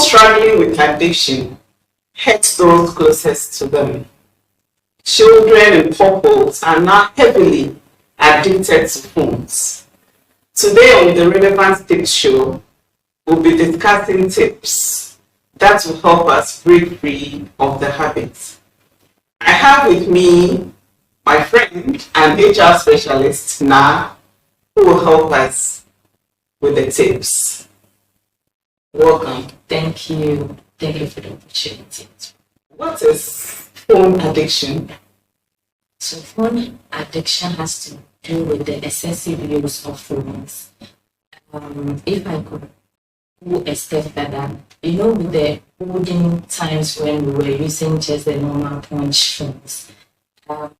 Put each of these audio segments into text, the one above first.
those struggling with addiction hurt those closest to them. Children in purpose are now heavily addicted to phones. Today on the Relevant Tips Show, we'll be discussing tips that will help us break free of the habit. I have with me my friend and HR specialist, Na, who will help us with the tips. Welcome. Thank you. Thank you for the opportunity. What is phone addiction? So phone addiction has to do with the excessive use of phones. If I could go a step further, with the olden times when we were using just the normal punch phones,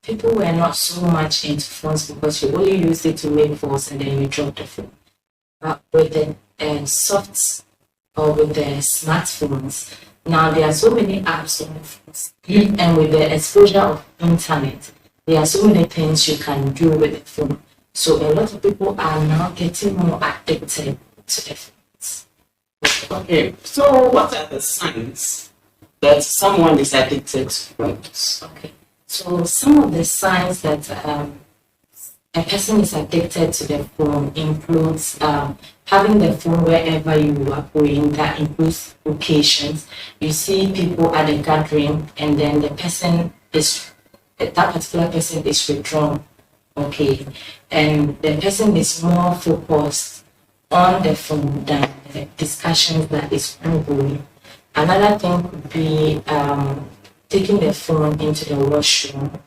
people were not so much into phones because you only use it to make calls and then you drop the phone. But with the soft or with the smartphones, now there are so many apps on the phones, and with the exposure of internet, there are so many things you can do with the phone. So a lot of people are now getting more addicted to the phones. Okay, so what are the signs that someone is addicted to phones? Okay, so some of the signs that a person is addicted to the phone includes having the phone wherever you are going. That includes occasions. You see people at a gathering and then that particular person is withdrawn. Okay, and the person is more focused on the phone than the discussions that is ongoing. Another thing could be taking the phone into the washroom.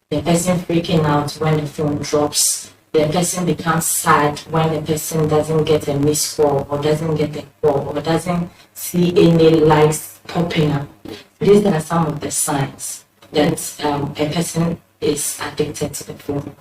The person freaking out when the phone drops. The person becomes sad when the person doesn't get a missed call or doesn't get a call or doesn't see any likes popping up. These are some of the signs that a person is addicted to the phone.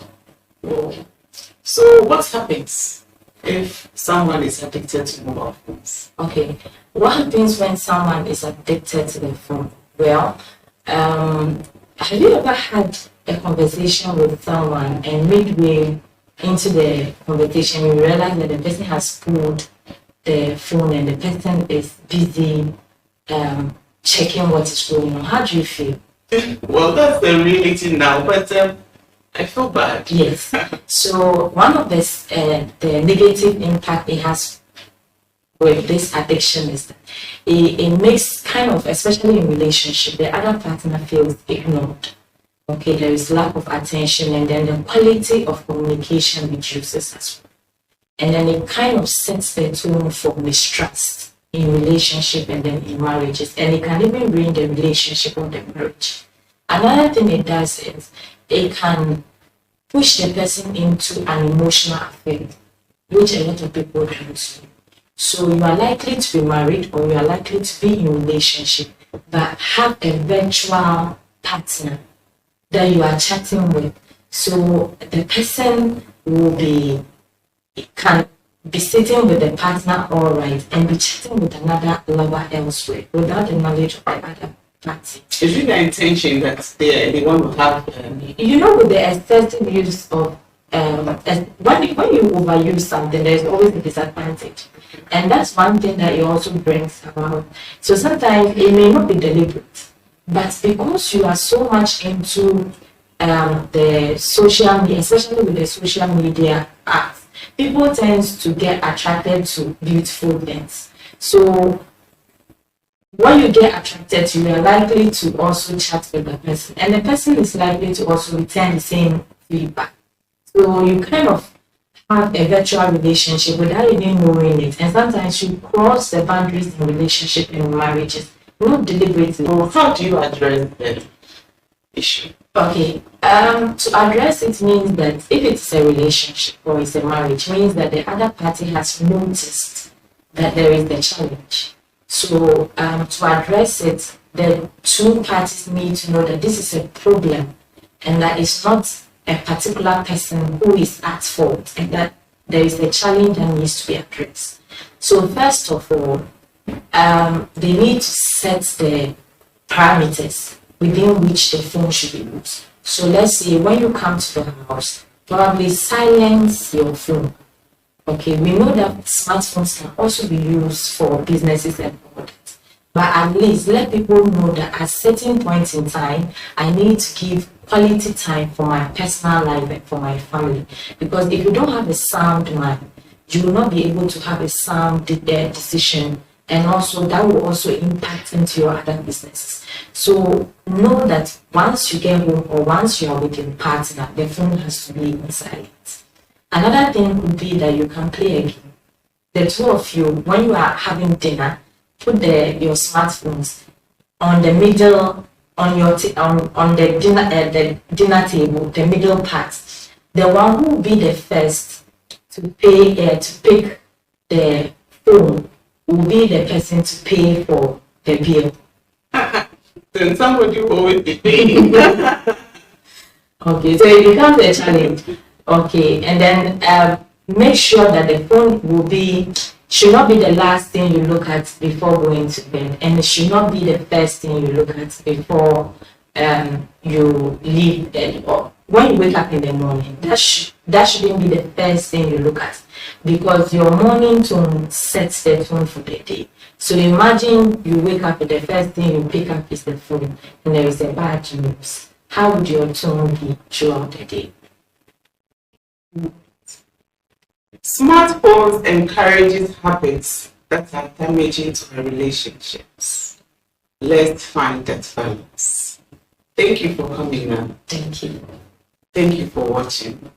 So what happens if someone is addicted to mobile phones? Okay, what happens when someone is addicted to the phone? Well, have you ever had a conversation with someone and midway into the conversation you realize that the person has pulled the phone and the person is busy checking what is going on? How do you feel? Well, that's the reality now, but I feel bad. Yes. So one of the negative impact it has with this addiction is that it makes kind of, especially in relationship, the other partner feels ignored. Okay, there is lack of attention, and then the quality of communication reduces as well. And then it kind of sets the tone for mistrust in relationship and then in marriages, and it can even ruin the relationship or the marriage. Another thing it does is it can push the person into an emotional affair, which a lot of people don't do. So you are likely to be married or you are likely to be in a relationship, but have a virtual partner that you are chatting with. So the person can be sitting with the partner all right and be chatting with another lover elsewhere without the knowledge of the other party. Is it the intention that they want to have? With the excessive use of when you overuse something, there's always a disadvantage, and that's one thing that it also brings about. So sometimes it may not be deliberate, but because you are so much into the social media, especially with the social media apps, people tend to get attracted to beautiful things. So when you get attracted to, you are likely to also chat with the person, and the person is likely to also return the same feedback. So you kind of have a virtual relationship without even knowing it, and sometimes you cross the boundaries in relationship and marriages, not deliberately. Well, how do you address the issue? Okay, to address it means that if it's a relationship or it's a marriage, means that the other party has noticed that there is the challenge. So to address it, the two parties need to know that this is a problem and that it's not a particular person who is at fault and that there is a challenge that needs to be addressed. So first of all, they need to set the parameters within which the phone should be used. So let's say when you come to the house, probably silence your phone. Okay, we know that smartphones can also be used for businesses and products. but at least let people know that at certain points in time, I need to give quality time for my personal life and for my family. Because if you don't have a sound mind, you will not be able to have a sound decision, and also that will also impact into your other businesses. So know that once you get home or once you are with your partner, the phone has to be in silence. Another thing could be that you can play a game. The two of you, when you are having dinner, put your smartphones on the middle, on your on the dinner table, the middle part. The one who will be the first to pick the phone will be the person to pay for the bill. Then somebody will always be paying. Okay, so it becomes a challenge. Okay, and then make sure that the phone should not be the last thing you look at before going to bed, and it should not be the first thing you look at before you leave bed or when you wake up in the morning. That shouldn't be the first thing you look at, because your morning tone sets the tone for the day. So imagine you wake up and the first thing you pick up is the phone and there is a bad news. How would your tone be throughout the day? Smartphones encourages habits that are damaging to our relationships. Let's find that balance. Thank you for coming now. Thank you. Thank you for watching.